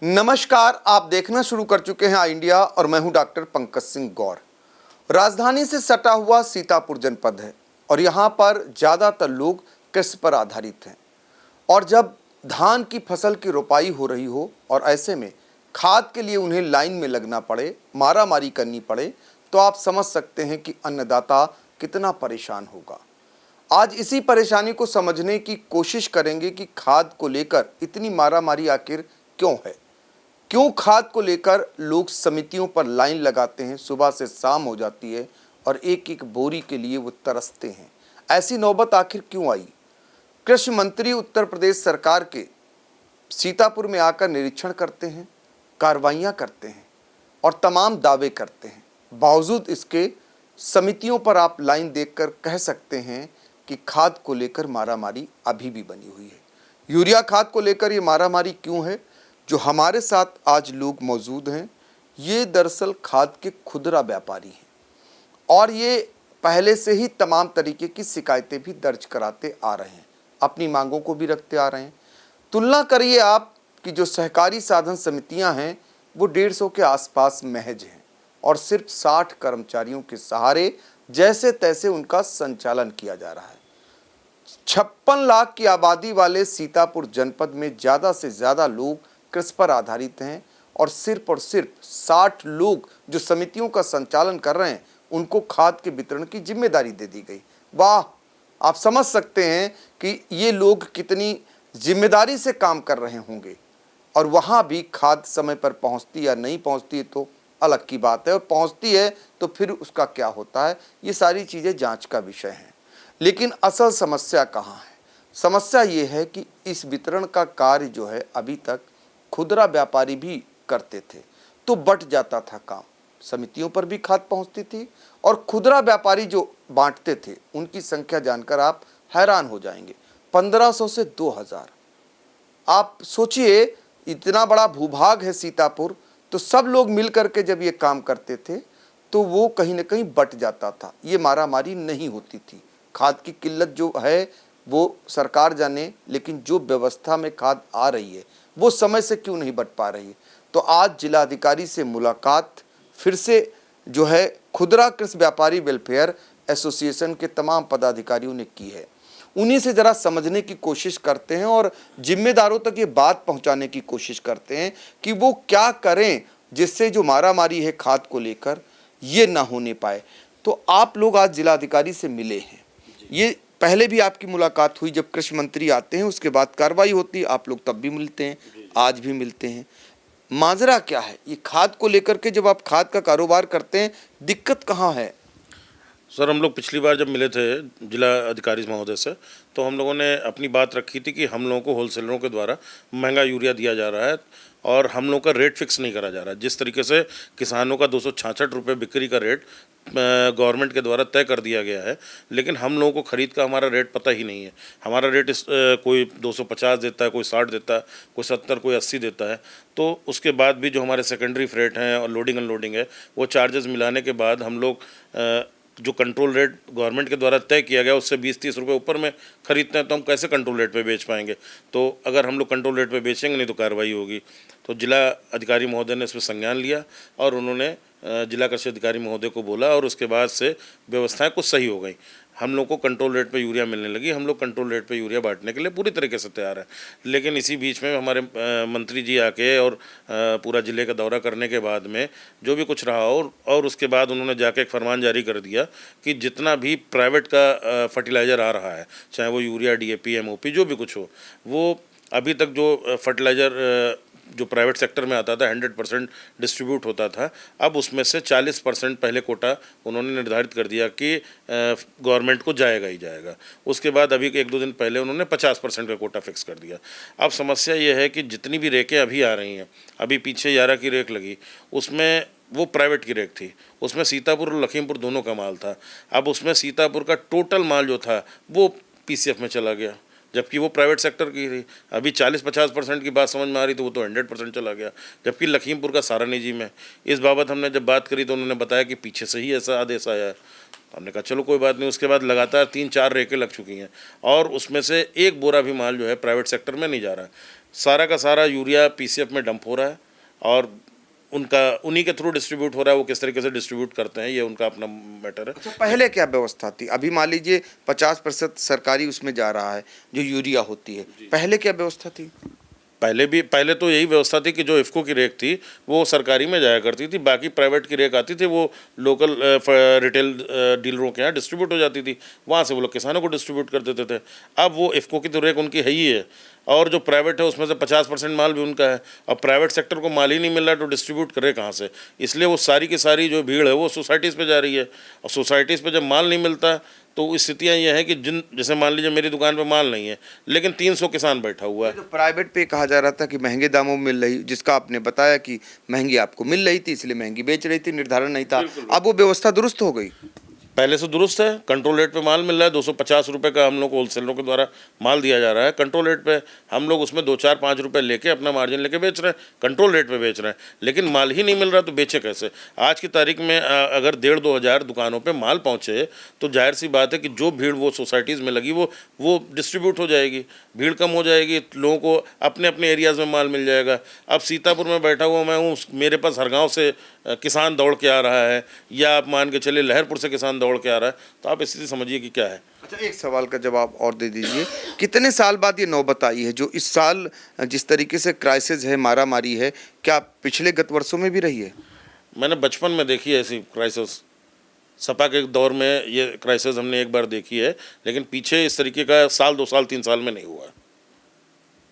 नमस्कार, आप देखना शुरू कर चुके हैं आई इंडिया और मैं हूं डॉक्टर पंकज सिंह गौर। राजधानी से सटा हुआ सीतापुर जनपद है और यहां पर ज़्यादातर लोग कृषि पर आधारित हैं। और जब धान की फसल की रोपाई हो रही हो और ऐसे में खाद के लिए उन्हें लाइन में लगना पड़े, मारामारी करनी पड़े, तो आप समझ सकते हैं कि अन्नदाता कितना परेशान होगा। आज इसी परेशानी को समझने की कोशिश करेंगे कि खाद को लेकर इतनी मारामारी आखिर क्यों है। क्यों खाद को लेकर लोग समितियों पर लाइन लगाते हैं, सुबह से शाम हो जाती है और एक एक बोरी के लिए वो तरसते हैं। ऐसी नौबत आखिर क्यों आई। कृषि मंत्री उत्तर प्रदेश सरकार के सीतापुर में आकर निरीक्षण करते हैं, कार्रवाइयां करते हैं और तमाम दावे करते हैं। बावजूद इसके समितियों पर आप लाइन देखकर कह सकते हैं कि खाद को लेकर मारामारी अभी भी बनी हुई है। यूरिया खाद को लेकर ये मारामारी क्यों है। जो हमारे साथ आज लोग मौजूद हैं, ये दरअसल खाद के खुदरा व्यापारी हैं और ये पहले से ही तमाम तरीके की शिकायतें भी दर्ज कराते आ रहे हैं, अपनी मांगों को भी रखते आ रहे हैं। तुलना करिए आप कि जो सहकारी साधन समितियां हैं वो 150 के आसपास महज हैं और सिर्फ 60 कर्मचारियों के सहारे जैसे तैसे उनका संचालन किया जा रहा है। 56 लाख की आबादी वाले सीतापुर जनपद में ज़्यादा से ज़्यादा लोग कृषि पर आधारित हैं और सिर्फ 60 लोग जो समितियों का संचालन कर रहे हैं, उनको खाद के वितरण की जिम्मेदारी दे दी गई। वाह, आप समझ सकते हैं कि ये लोग कितनी जिम्मेदारी से काम कर रहे होंगे। और वहाँ भी खाद समय पर पहुँचती या नहीं पहुँचती है तो अलग की बात है, और पहुँचती है तो फिर उसका क्या होता है, ये सारी चीज़ें जांच का विषय हैं। लेकिन असल समस्या कहाँ है। समस्या ये है कि इस वितरण का कार्य जो है अभी तक खुदरा व्यापारी भी करते थे तो बट जाता था काम, समितियों पर भी खाद पहुंचती थी और खुदरा व्यापारी जो बांटते थे उनकी संख्या जानकर आप हैरान हो जाएंगे, 1500 से 2000। आप सोचिए, इतना बड़ा भूभाग है सीतापुर, तो सब लोग मिल करके जब ये काम करते थे तो वो कहीं ना कहीं बट जाता था, ये मारामारी नहीं होती थी। खाद की किल्लत जो है वो सरकार जाने, लेकिन जो व्यवस्था में खाद आ रही है वो समय से क्यों नहीं बट पा रही है। तो आज जिलाधिकारी से मुलाकात फिर से जो है खुदरा कृषि व्यापारी वेलफेयर एसोसिएशन के तमाम पदाधिकारियों ने की है। उन्हीं से ज़रा समझने की कोशिश करते हैं और जिम्मेदारों तक ये बात पहुंचाने की कोशिश करते हैं कि वो क्या करें जिससे जो मारामारी है खाद को लेकर ये ना होने पाए। तो आप लोग आज जिलाधिकारी से मिले हैं, ये पहले भी आपकी मुलाकात हुई, जब कृषि मंत्री आते हैं उसके बाद कार्रवाई होती है, आप लोग तब भी मिलते हैं, आज भी मिलते हैं। माजरा क्या है ये खाद को लेकर के, जब आप खाद का कारोबार करते हैं दिक्कत कहाँ है। सर, हम लोग पिछली बार जब मिले थे जिला अधिकारी महोदय से, तो हम लोगों ने अपनी बात रखी थी कि हम लोगों को होलसेलरों के द्वारा महंगा यूरिया दिया जा रहा है और हम लोगों का रेट फिक्स नहीं करा जा रहा है। जिस तरीके से किसानों का 266 रुपये बिक्री का रेट गवर्नमेंट के द्वारा तय कर दिया गया है, लेकिन हम लोगों को ख़रीद का हमारा रेट पता ही नहीं है। हमारा रेट कोई 250 देता है, कोई 60 देता है, कोई 70, कोई 80 देता है। तो उसके बाद भी जो हमारे सेकेंडरी फ्रेट हैं और लोडिंग अनलोडिंग है, वो चार्जेस मिलाने के बाद हम लोग जो कंट्रोल रेट गवर्नमेंट के द्वारा तय किया गया उससे 20-30 रुपये ऊपर में ख़रीदते हैं, तो हम कैसे कंट्रोल रेट पे बेच पाएंगे। तो अगर हम लोग कंट्रोल रेट पे बेचेंगे नहीं तो कार्रवाई होगी। तो जिला अधिकारी महोदय ने इस पर संज्ञान लिया और उन्होंने जिला कृषि अधिकारी महोदय को बोला और उसके बाद से व्यवस्थाएं कुछ सही हो गई। हम लोग को कंट्रोल रेट पे यूरिया मिलने लगी, हम लोग कंट्रोल रेट पे यूरिया बांटने के लिए पूरी तरीके से तैयार है। लेकिन इसी बीच में हमारे मंत्री जी आके और पूरा ज़िले का दौरा करने के बाद में जो भी कुछ रहा और उसके बाद उन्होंने जाके एक फरमान जारी कर दिया कि जितना भी प्राइवेट का फर्टिलाइज़र आ रहा है, चाहे वो यूरिया, DAP, MOP जो भी कुछ हो, वो अभी तक जो फर्टिलाइज़र जो प्राइवेट सेक्टर में आता था 100% डिस्ट्रीब्यूट होता था, अब उसमें से 40% पहले कोटा उन्होंने निर्धारित कर दिया कि गवर्नमेंट को जाएगा ही जाएगा। उसके बाद अभी 1-2 दिन पहले उन्होंने 50% का कोटा फिक्स कर दिया। अब समस्या ये है कि जितनी भी रेकें अभी आ रही हैं, अभी पीछे यारा की रेक लगी, उसमें वो प्राइवेट की रेक थी, उसमें सीतापुर और लखीमपुर दोनों का माल था। अब उसमें सीतापुर का टोटल माल जो था वो PCF में चला गया। जबकि वो प्राइवेट सेक्टर की थी। अभी 40-50% की बात समझ में आ रही तो वो तो 100% चला गया, जबकि लखीमपुर का सारा निजी में। इस बाबत हमने जब बात करी तो उन्होंने बताया कि पीछे से ही ऐसा आदेश आया है। हमने कहा चलो कोई बात नहीं। उसके बाद लगातार 3-4 रेकें लग चुकी हैं और उसमें से एक बोरा भी माल जो है प्राइवेट सेक्टर में नहीं जा रहा है। सारा का सारा यूरिया पीसीएफ में डंप हो रहा है और उनका उन्हीं के थ्रू डिस्ट्रीब्यूट हो रहा है। वो किस तरीके से डिस्ट्रीब्यूट करते हैं ये उनका अपना मैटर है। अच्छा, पहले क्या व्यवस्था थी? अभी मान लीजिए 50% सरकारी उसमें जा रहा है जो यूरिया होती है, पहले क्या व्यवस्था थी? पहले तो यही व्यवस्था थी कि जो इफ़को की रेक थी वो सरकारी में जाया करती थी, बाकी प्राइवेट की रेक आती थी वो लोकल रिटेल डीलरों के यहाँ डिस्ट्रीब्यूट हो जाती थी, वहाँ से वो लोग किसानों को डिस्ट्रीब्यूट कर देते थे। अब वो इफ़को की तो रेक उनकी है ही है और जो प्राइवेट है उसमें से 50% माल भी उनका है। अब प्राइवेट सेक्टर को माल ही नहीं मिल रहा तो डिस्ट्रीब्यूट करे कहाँ से? इसलिए वो सारी की सारी जो भीड़ है वो सोसाइटीज़ पे जा रही है और सोसाइटीज़ पे जब माल नहीं मिलता तो स्थितियाँ ये हैं कि जैसे मान लीजिए मेरी दुकान पे माल नहीं है लेकिन 300 किसान बैठा हुआ है। जो प्राइवेट पे कहा जा रहा था कि महंगे दामों में मिल रही, जिसका आपने बताया कि महंगी आपको मिल रही थी इसलिए महंगी बेच रही थी, निर्धारण नहीं था, अब वो व्यवस्था दुरुस्त हो गई। पहले से दुरुस्त है, कंट्रोल रेट पे माल मिल रहा है। 250 रुपये का हम लोग को होलसेलरों के द्वारा माल दिया जा रहा है कंट्रोल रेट पे। हम लोग उसमें 2-4-5 रुपये लेके अपना मार्जिन लेके बेच रहे हैं, कंट्रोल रेट पे बेच रहे हैं, लेकिन माल ही नहीं मिल रहा तो बेचे कैसे? आज की तारीख में अगर 1,500-2 हज़ार दुकानों पे माल पहुँचे तो जाहिर सी बात है कि जो भीड़ वो सोसाइटीज़ में लगी वो डिस्ट्रीब्यूट हो जाएगी, भीड़ कम हो जाएगी, लोगों को अपने अपने एरियाज़ में माल मिल जाएगा। अब सीतापुर में बैठा हुआ मैं हूँ, मेरे पास हरगांव से किसान दौड़ के आ रहा है या आप मान के चलिए लहरपुर से किसान दौड़ के आ रहा है, तो आप स्थिति समझिए कि क्या है। अच्छा, एक सवाल का जवाब और दे दीजिए, कितने साल बाद ये नौबत आई है जो इस साल जिस तरीके से क्राइसिस है, मारामारी है, क्या पिछले गत वर्षों में भी रही है? मैंने बचपन में देखी है ऐसी क्राइसिस, सपा के दौर में ये क्राइसिस हमने एक बार देखी है, लेकिन पीछे इस तरीके का साल 2 साल 3 साल में नहीं हुआ।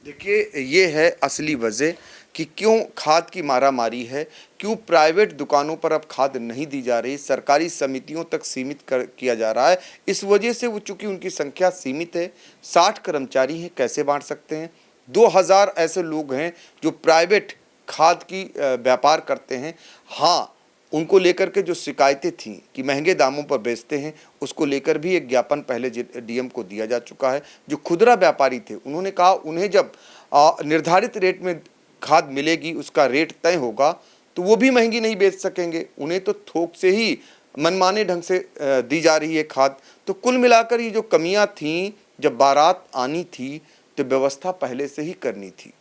देखिए, ये है असली वजह कि क्यों खाद की मारामारी है, क्यों प्राइवेट दुकानों पर अब खाद नहीं दी जा रही, सरकारी समितियों तक सीमित किया जा रहा है। इस वजह से वो चूंकि उनकी संख्या सीमित है, 60 कर्मचारी हैं, कैसे बांट सकते हैं? 2000 ऐसे लोग हैं जो प्राइवेट खाद की व्यापार करते हैं। हाँ, उनको लेकर के जो शिकायतें थीं कि महंगे दामों पर बेचते हैं, उसको लेकर भी एक ज्ञापन पहले डीएम को दिया जा चुका है। जो खुदरा व्यापारी थे उन्होंने कहा उन्हें जब निर्धारित रेट में खाद मिलेगी, उसका रेट तय होगा, तो वो भी महंगी नहीं बेच सकेंगे। उन्हें तो थोक से ही मनमाने ढंग से दी जा रही है खाद। तो कुल मिलाकर ये जो कमियां थीं, जब बारात आनी थी तो व्यवस्था पहले से ही करनी थी,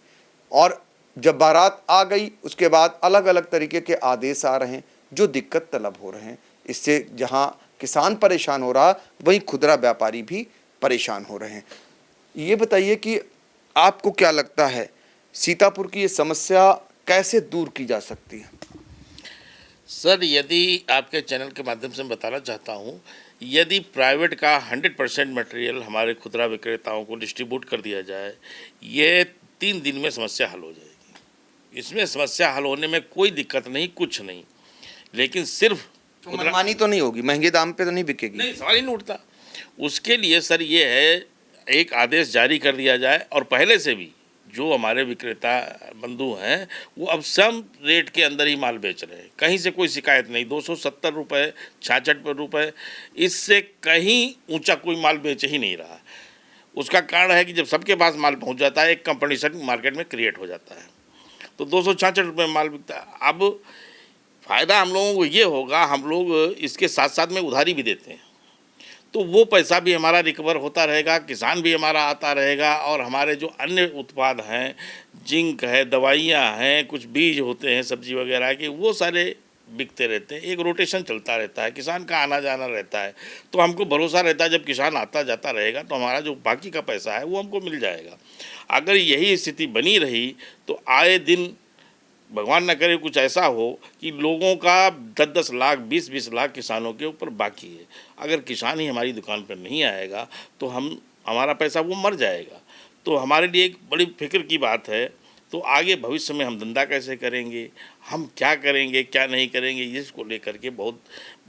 और जब बारात आ गई उसके बाद अलग अलग तरीके के आदेश आ रहे हैं जो दिक्कत तलब हो रहे हैं। इससे जहां किसान परेशान हो रहा, वहीं खुदरा व्यापारी भी परेशान हो रहे हैं। ये बताइए कि आपको क्या लगता है, सीतापुर की ये समस्या कैसे दूर की जा सकती है? सर, यदि आपके चैनल के माध्यम से मैं बताना चाहता हूँ, यदि प्राइवेट का 100% मटेरियल हमारे खुदरा विक्रेताओं को डिस्ट्रीब्यूट कर दिया जाए, ये 3 दिन में समस्या हल हो जाएगी। इसमें समस्या हल होने में कोई दिक्कत नहीं, कुछ नहीं, लेकिन सिर्फ तो मनमानी तो नहीं होगी, महंगे दाम पे तो नहीं बिकेगी? नहीं, सवाल ही नहीं उठता। उसके लिए सर ये है, एक आदेश जारी कर दिया जाए और पहले से भी जो हमारे विक्रेता बंधु हैं वो अब सम रेट के अंदर ही माल बेच रहे हैं, कहीं से कोई शिकायत नहीं। 270 रुपये, 66 रुपये, इससे कहीं ऊंचा कोई माल बेच ही नहीं रहा। उसका कारण है कि जब सबके पास माल पहुंच जाता है, एक कंपटीशन मार्केट में क्रिएट हो जाता है, तो 266 रुपये माल बिकता है। अब फ़ायदा हम लोगों को ये होगा, हम लोग इसके साथ साथ में उधारी भी देते हैं, तो वो पैसा भी हमारा रिकवर होता रहेगा, किसान भी हमारा आता रहेगा, और हमारे जो अन्य उत्पाद हैं, जिंक है, दवाइयाँ हैं, कुछ बीज होते हैं सब्जी वगैरह के, वो सारे बिकते रहते हैं। एक रोटेशन चलता रहता है, किसान का आना जाना रहता है, तो हमको भरोसा रहता है जब किसान आता जाता रहेगा तो हमारा जो बाकी का पैसा है वो हमको मिल जाएगा। अगर यही स्थिति बनी रही तो आए दिन भगवान न करे कुछ ऐसा हो कि लोगों का 10-10 लाख, 20-20 लाख किसानों के ऊपर बाकी है। अगर किसान ही हमारी दुकान पर नहीं आएगा तो हमारा पैसा वो मर जाएगा। तो हमारे लिए एक बड़ी फिक्र की बात है तो आगे भविष्य में हम धंधा कैसे करेंगे, हम क्या करेंगे क्या नहीं करेंगे, इसको लेकर के बहुत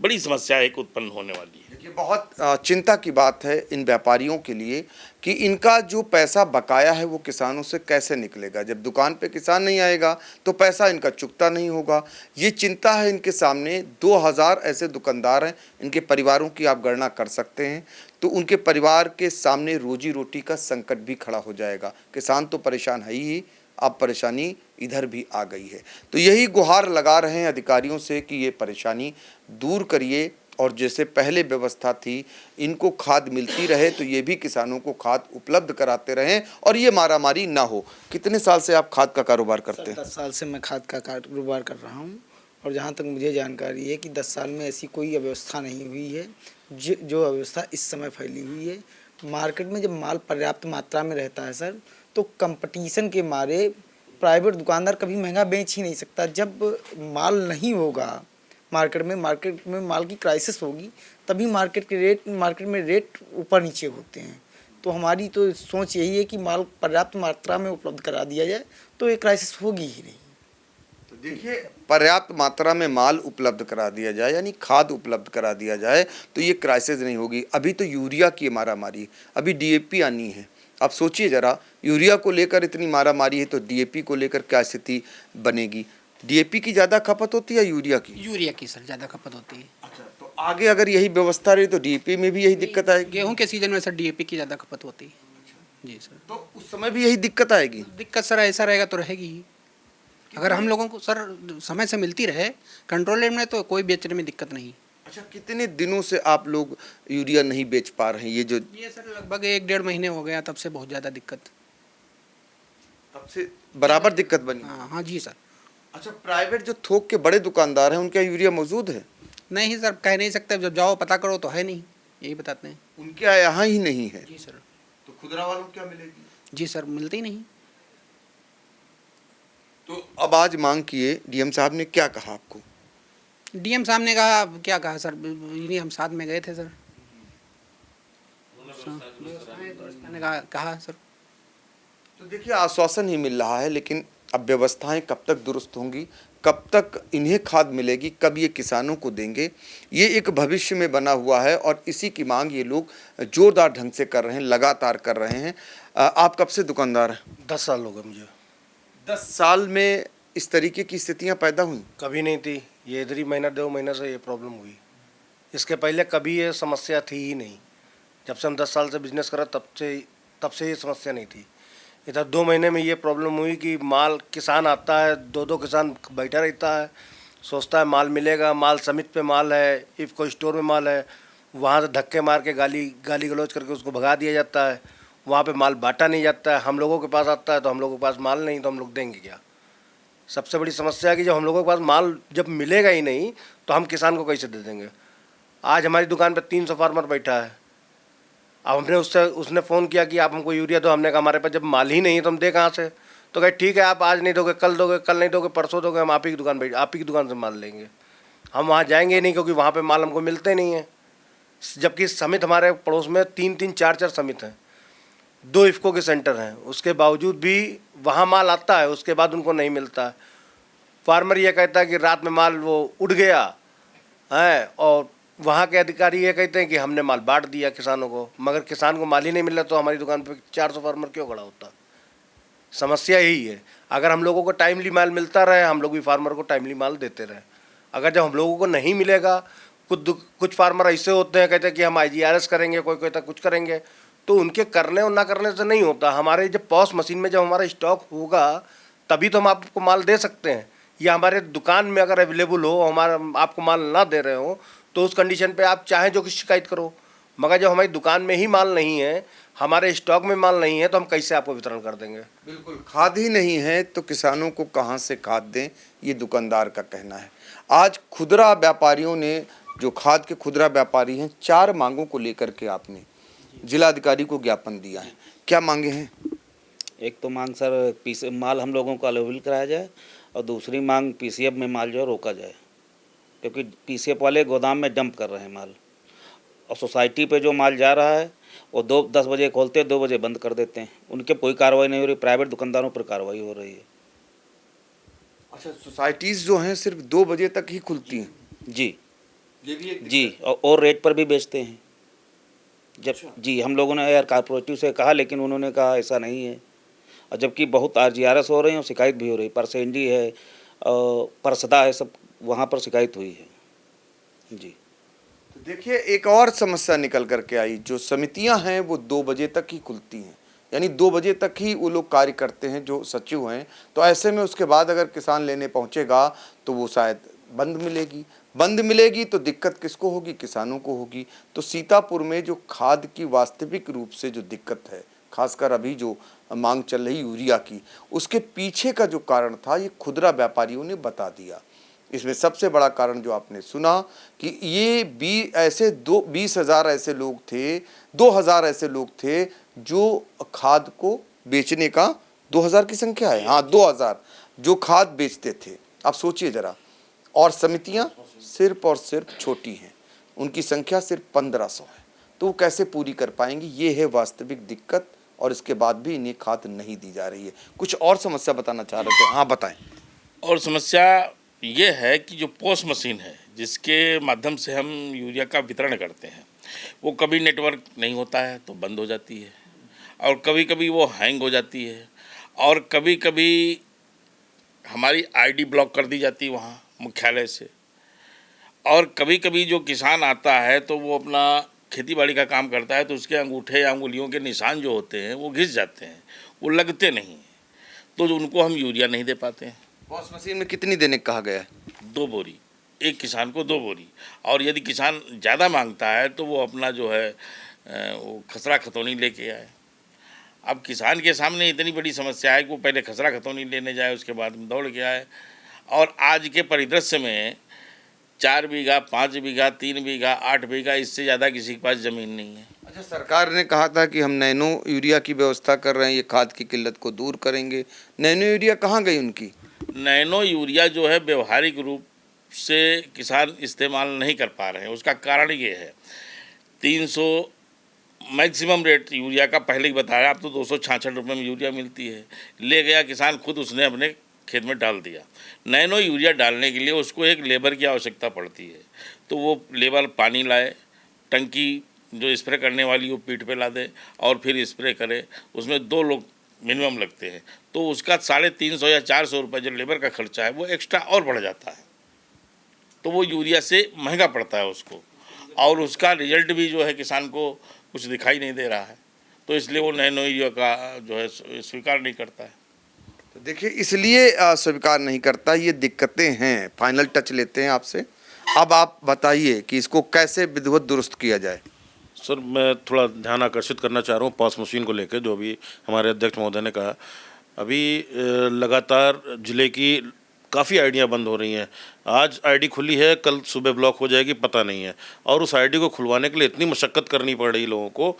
बड़ी समस्या एक उत्पन्न होने वाली है। देखिए, बहुत चिंता की बात है इन व्यापारियों के लिए कि इनका जो पैसा बकाया है वो किसानों से कैसे निकलेगा। जब दुकान पे किसान नहीं आएगा तो पैसा इनका चुकता नहीं होगा। ये चिंता है इनके सामने। 2000 ऐसे दुकानदार हैं, इनके परिवारों की आप गणना कर सकते हैं, तो उनके परिवार के सामने रोजी रोटी का संकट भी खड़ा हो जाएगा। किसान तो परेशान है ही, अब परेशानी इधर भी आ गई है। तो यही गुहार लगा रहे हैं अधिकारियों से कि ये परेशानी दूर करिए और जैसे पहले व्यवस्था थी इनको खाद मिलती रहे, तो ये भी किसानों को खाद उपलब्ध कराते रहें और ये मारामारी ना हो। कितने साल से आप खाद का कारोबार करते हैं? 10 साल से मैं खाद का कारोबार कर रहा हूँ और जहाँ तक मुझे जानकारी है कि 10 साल में ऐसी कोई अव्यवस्था नहीं हुई है जो अव्यवस्था इस समय फैली हुई है। मार्केट में जब माल पर्याप्त मात्रा में रहता है सर, तो कंपटीशन के मारे प्राइवेट दुकानदार कभी महंगा बेच ही नहीं सकता। जब माल नहीं होगा मार्केट में माल की क्राइसिस होगी, तभी मार्केट में रेट ऊपर नीचे होते हैं। तो हमारी तो सोच यही है कि माल पर्याप्त मात्रा में उपलब्ध करा दिया जाए तो ये क्राइसिस होगी ही नहीं। तो देखिए, पर्याप्त मात्रा में माल उपलब्ध करा दिया जाए, यानी खाद उपलब्ध करा दिया जाए, तो ये क्राइसिस नहीं होगी। अभी तो यूरिया की मारामारी, अभी डीएपी आनी है। आप सोचिए जरा, यूरिया को लेकर इतनी मारामारी है तो डीएपी को लेकर क्या स्थिति बनेगी। डीएपी की ज़्यादा खपत होती है यूरिया की? यूरिया की सर ज़्यादा खपत होती है। अच्छा, तो आगे अगर यही व्यवस्था रही तो डीएपी में भी यही दिक्कत आएगी? गेहूं के सीजन में सर डीएपी की ज़्यादा खपत होती है। जी सर। तो उस समय भी यही दिक्कत आएगी? दिक्कत सर ऐसा रहेगा तो रहेगी ही। अगर हम लोगों को सर समय से मिलती रहे कंट्रोल रेट में, तो कोई बेचने में दिक्कत नहीं। अच्छा, कितने दिनों से आप लोग यूरिया नहीं बेच पा रहे हैं? ये सर लगभग 1-1.5 महीने हो गया, तब से बहुत ज़्यादा दिक्कत। तब से बराबर दिक्कत बनी? हाँ जी सर। अच्छा, प्राइवेट जो थोक के बड़े दुकानदार हैं उनके यहाँ यूरिया मौजूद है? नहीं सर, कह नहीं सकते, जब जाओ पता करो तो है नहीं, यही बताते हैं। उनके यहाँ ही नहीं है? जी सर। तो खुदरा वालों को क्या मिलेगी? जी सर, मिलती ही नहीं। तो अब आज मांग किए, डीएम साहब ने क्या कहा आपको? डीएम साहब ने कहा, क्या कहा सर, इन्हीं हम साथ में गए थे सर। मैंने कहा सर। तो देखिए, आश्वासन ही मिल रहा है, लेकिन अब व्यवस्थाएं कब तक दुरुस्त होंगी, कब तक इन्हें खाद मिलेगी, कब ये किसानों को देंगे, ये एक भविष्य में बना हुआ है और इसी की मांग ये लोग जोरदार ढंग से कर रहे हैं, लगातार कर रहे हैं। आप कब से दुकानदार हैं? 10 साल हो गए मुझे। 10 साल में इस तरीके की स्थितियां पैदा हुई? कभी नहीं थी, ये इधर ही महीना 2 महीने से ये प्रॉब्लम हुई। इसके पहले कभी ये समस्या थी ही नहीं। जब से हम 10 साल से बिजनेस कर रहे तब से ये समस्या नहीं थी। इधर 2 महीने में ये प्रॉब्लम हुई कि माल किसान आता है, 2-2 किसान बैठा रहता है, सोचता है माल मिलेगा, माल समिट पे माल है, इफ़को स्टोर में माल है, वहाँ से धक्के मार के गाली गलौज करके उसको भगा दिया जाता है। वहाँ पे माल बांटा नहीं जाता है, हम लोगों के पास आता है तो हम लोगों के पास माल नहीं, तो हम लोग देंगे क्या। सबसे बड़ी समस्या है कि जब हम लोगों के पास माल जब मिलेगा ही नहीं तो हम किसान को कैसे दे देंगे। आज हमारी दुकान पे 300 फार्मर बैठा है। अब हमने उसने फ़ोन किया कि आप हमको यूरिया दो, हमने कहा हमारे पास जब माल ही नहीं है तो हम दे कहाँ से। तो कहे ठीक है, आप आज नहीं दोगे, कल नहीं दोगे, परसों दोगे, हम आप ही की दुकान से माल लेंगे। हम वहाँ जाएंगे ही नहीं, क्योंकि वहाँ पे माल हमको मिलते नहीं है। जबकि समित हमारे पड़ोस में 3-3, 4-4 समित हैं, 2 इफ़को के सेंटर हैं, उसके बावजूद भी वहाँ माल आता है, उसके बाद उनको नहीं मिलता है। फार्मर ये कहता है कि रात में माल वो उड़ गया है, और वहाँ के अधिकारी ये कहते हैं कि हमने माल बांट दिया किसानों को, मगर किसान को माल ही नहीं मिल रहा तो हमारी दुकान पे 400 फार्मर क्यों खड़ा होता। समस्या यही है। अगर हम लोगों को टाइमली माल मिलता रहे, हम लोग भी फार्मर को टाइमली माल देते रहे। अगर जब हम लोगों को नहीं मिलेगा, कुछ फार्मर ऐसे होते हैं, कहते हैं कि हम IGRS करेंगे, कोई कहता कुछ करेंगे, तो उनके करने और ना करने से नहीं होता। हमारे जब पॉस मशीन में जब हमारा स्टॉक होगा तभी तो हम आपको माल दे सकते हैं, या हमारे दुकान में अगर अवेलेबल हो, हमारा आपको माल ना दे रहे हो, तो उस कंडीशन पे आप चाहें जो कि शिकायत करो। मगर जब हमारी दुकान में ही माल नहीं है, हमारे स्टॉक में माल नहीं है, तो हम कैसे आपको वितरण कर देंगे। बिल्कुल, खाद ही नहीं है तो किसानों को कहाँ से खाद दें, ये दुकानदार का कहना है। आज खुदरा व्यापारियों ने, जो खाद के खुदरा व्यापारी हैं, 4 मांगों को लेकर के आपने जिलाधिकारी को ज्ञापन दिया है। क्या मांगे हैं? एक तो मांग सर माल हम लोगों को अवेलेबल कराया जाए, और दूसरी मांग PCF में माल जो है रोका जाए, क्योंकि PCF वाले गोदाम में डंप कर रहे हैं माल, और सोसाइटी पे जो माल जा रहा है वो 10 बजे खोलते हैं, 2 बजे बंद कर देते हैं। उनके कोई कार्रवाई नहीं हो रही, प्राइवेट दुकानदारों पर कार्रवाई हो रही है। अच्छा, सोसाइटीज़ जो हैं सिर्फ 2 बजे तक ही खुलती हैं? जी ये भी एक जी, और रेट पर भी बेचते हैं। जब जी, हम लोगों ने यार कॉर्पोरेटिव से कहा, लेकिन उन्होंने कहा ऐसा नहीं है। और जबकि बहुत RGRS हो रही है और शिकायत भी हो रही है। परसेंडी है, परसदा है, सब वहाँ पर शिकायत हुई है। जी तो देखिए, एक और समस्या निकल करके आई। जो समितियां हैं वो 2 बजे तक ही खुलती हैं, यानी 2 बजे तक ही वो लोग कार्य करते हैं जो सचिव हैं। तो ऐसे में उसके बाद अगर किसान लेने पहुंचेगा तो वो शायद बंद मिलेगी तो दिक्कत किसको होगी? किसानों को होगी। तो सीतापुर में जो खाद की वास्तविक रूप से जो दिक्कत है, खासकर अभी जो मांग चल रही यूरिया की, उसके पीछे का जो कारण था ये खुदरा व्यापारियों ने बता दिया। इसमें सबसे बड़ा कारण जो आपने सुना कि ये 20,000 ऐसे लोग थे, 2,000 ऐसे लोग थे जो खाद को बेचने का, 2,000 की संख्या है, हाँ 2,000 जो खाद बेचते थे। आप सोचिए जरा, और समितियां सिर्फ और सिर्फ छोटी हैं, उनकी संख्या सिर्फ 1500 है। तो वो कैसे पूरी कर पाएंगी? ये है वास्तविक दिक्कत, और इसके बाद भी इन्हें खाद नहीं दी जा रही है। कुछ और समस्या बताना चाह रहे थे, हाँ बताएं। और समस्या ये है कि जो पोस्ट मशीन है जिसके माध्यम से हम यूरिया का वितरण करते हैं, वो कभी नेटवर्क नहीं होता है तो बंद हो जाती है, और कभी कभी वो हैंग हो जाती है, और कभी कभी हमारी आईडी ब्लॉक कर दी जाती है वहाँ मुख्यालय से, और कभी कभी जो किसान आता है तो वो अपना खेती बाड़ी का काम करता है तो उसके अंगूठे या अंगुलियों के निशान जो होते हैं वो घिस जाते हैं, वो लगते नहीं हैं, तो उनको हम यूरिया नहीं दे पाते हैं। पॉस मशीन में कितनी देने को कहा गया है? 2 बोरी, एक किसान को 2 बोरी। और यदि किसान ज़्यादा मांगता है तो वो अपना जो है वो खसरा खतौनी लेके आए। अब किसान के सामने इतनी बड़ी समस्या है कि वो पहले खसरा खतौनी लेने जाए, उसके बाद में दौड़ के आए। और आज के परिदृश्य में 4 बीघा, 5 बीघा, 3 बीघा, 8 बीघा, इससे ज़्यादा किसी के पास ज़मीन नहीं है। अच्छा, सरकार ने कहा था कि हम नैनो यूरिया की व्यवस्था कर रहे हैं, ये खाद की किल्लत को दूर करेंगे। नैनो यूरिया कहाँ गई उनकी? नैनो यूरिया जो है व्यवहारिक रूप से किसान इस्तेमाल नहीं कर पा रहे हैं। उसका कारण ये है, 300 मैक्सिमम रेट यूरिया का पहले ही बताया, अब तो 266 रुपये में यूरिया मिलती है। ले गया किसान, खुद उसने अपने खेत में डाल दिया। नैनो यूरिया डालने के लिए उसको एक लेबर की आवश्यकता पड़ती है, तो वो लेबर पानी लाए, टंकी जो स्प्रे करने वाली वो पीठ पे ला दे और फिर स्प्रे करे। उसमें 2 लोग मिनिमम लगते हैं, तो उसका 350 या 400 रुपये जो लेबर का खर्चा है वो एक्स्ट्रा और बढ़ जाता है, तो वो यूरिया से महंगा पड़ता है उसको, और उसका रिजल्ट भी जो है किसान को कुछ दिखाई नहीं दे रहा है, तो इसलिए वो नैनो यूरिया का जो है स्वीकार नहीं करता है। तो देखिए, इसलिए स्वीकार नहीं करता, ये दिक्कतें हैं। फाइनल टच लेते हैं आपसे। अब आप बताइए कि इसको कैसे विधिवत दुरुस्त किया जाए। सर, मैं थोड़ा ध्यान आकर्षित करना चाह रहा हूँ पॉस मशीन को लेकर, जो अभी हमारे अध्यक्ष महोदय ने कहा। अभी लगातार जिले की काफ़ी आईडियाँ बंद हो रही हैं। आज आईडी खुली है, कल सुबह ब्लॉक हो जाएगी, पता नहीं है। और उस आईडी को खुलवाने के लिए इतनी मशक्क़त करनी पड़ रही लोगों को।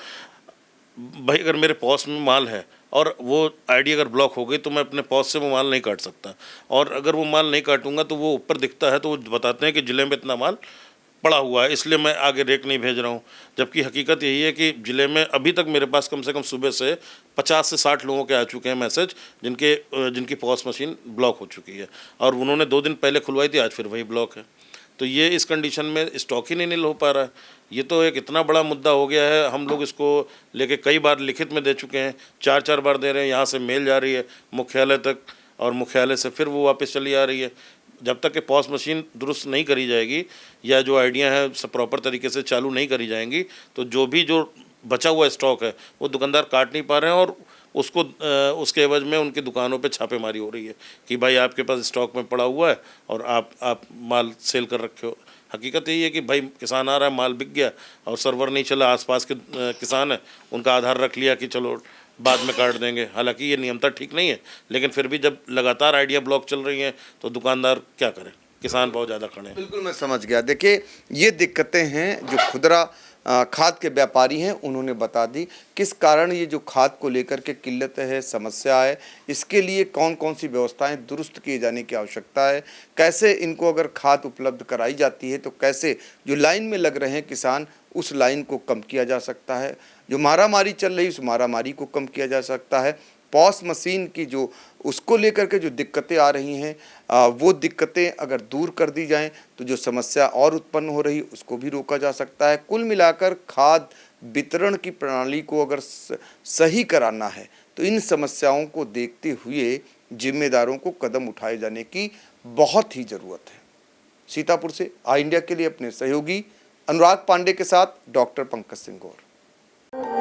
भाई, अगर मेरे पॉस में माल है और वो आईडी अगर ब्लॉक हो गई तो मैं अपने पॉस से वो माल नहीं काट सकता, और अगर वो माल नहीं काटूंगा तो वो ऊपर दिखता है तो वो बताते हैं कि ज़िले में इतना माल पड़ा हुआ है, इसलिए मैं आगे रेक नहीं भेज रहा हूँ। जबकि हकीकत यही है कि ज़िले में अभी तक मेरे पास कम से कम सुबह से 50 से 60 लोगों के आ चुके हैं मैसेज, जिनकी पॉस मशीन ब्लॉक हो चुकी है, और उन्होंने 2 दिन पहले खुलवाई थी, आज फिर वही ब्लॉक है। तो ये इस कंडीशन में स्टॉक ही नहीं हो पा रहा है। ये तो एक इतना बड़ा मुद्दा हो गया है। हम लोग इसको लेके कई बार लिखित में दे चुके हैं, 4-4 बार दे रहे हैं। यहाँ से मेल जा रही है मुख्यालय तक, और मुख्यालय से फिर वो वापस चली आ रही है। जब तक कि पॉस मशीन दुरुस्त नहीं करी जाएगी या जो आइडिया है सब प्रॉपर तरीके से चालू नहीं करी जाएंगी, तो जो बचा हुआ स्टॉक है वो दुकानदार काट नहीं पा रहे हैं, और उसके एवज में उनकी दुकानों पे छापेमारी हो रही है कि भाई आपके पास स्टॉक में पड़ा हुआ है और आप माल सेल कर रखे हो। हकीकत यही है कि भाई किसान आ रहा है, माल बिक गया और सर्वर नहीं चला, आसपास के किसान है उनका आधार रख लिया कि चलो बाद में काट देंगे। हालांकि ये नियमता ठीक नहीं है, लेकिन फिर भी जब लगातार आइडिया ब्लॉक चल रही हैं तो दुकानदार क्या करें, किसान बहुत ज़्यादा खड़े हैं। बिल्कुल, मैं समझ गया। देखिए, ये दिक्कतें हैं जो खुदरा खाद के व्यापारी हैं, उन्होंने बता दी किस कारण ये जो खाद को लेकर के किल्लत है, समस्या है, इसके लिए कौन कौन सी व्यवस्थाएं दुरुस्त किए जाने की आवश्यकता है, कैसे इनको अगर खाद उपलब्ध कराई जाती है तो कैसे जो लाइन में लग रहे हैं किसान उस लाइन को कम किया जा सकता है, जो मारामारी चल रही उस मारामारी को कम किया जा सकता है, पॉस मशीन की जो उसको लेकर के जो दिक्कतें आ रही हैं वो दिक्कतें अगर दूर कर दी जाएं तो जो समस्या और उत्पन्न हो रही उसको भी रोका जा सकता है। कुल मिलाकर खाद वितरण की प्रणाली को अगर सही कराना है तो इन समस्याओं को देखते हुए जिम्मेदारों को कदम उठाए जाने की बहुत ही ज़रूरत है। सीतापुर से आई इंडिया के लिए अपने सहयोगी अनुराग पांडे के साथ डॉक्टर पंकज सिंह गौर।